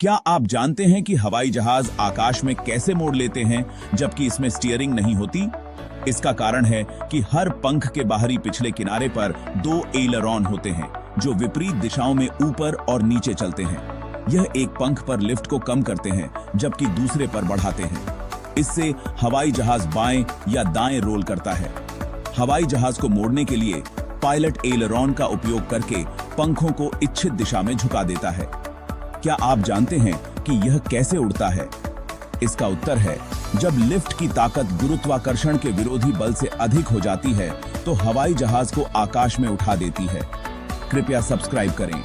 क्या आप जानते हैं कि हवाई जहाज आकाश में कैसे मोड़ लेते हैं जबकि इसमें स्टीयरिंग नहीं होती? इसका कारण है कि हर पंख के बाहरी पिछले किनारे पर दो एलरॉन होते हैं जो विपरीत दिशाओं में ऊपर और नीचे चलते हैं। यह एक पंख पर लिफ्ट को कम करते हैं जबकि दूसरे पर बढ़ाते हैं। इससे हवाई जहाज बाएं या दाएं रोल करता है। हवाई जहाज को मोड़ने के लिए पायलट एलरॉन का उपयोग करके पंखों को इच्छित दिशा में झुका देता है। क्या आप जानते हैं कि यह कैसे उड़ता है? इसका उत्तर है, जब लिफ्ट की ताकत गुरुत्वाकर्षण के विरोधी बल से अधिक हो जाती है तो हवाई जहाज को आकाश में उठा देती है। कृपया सब्सक्राइब करें।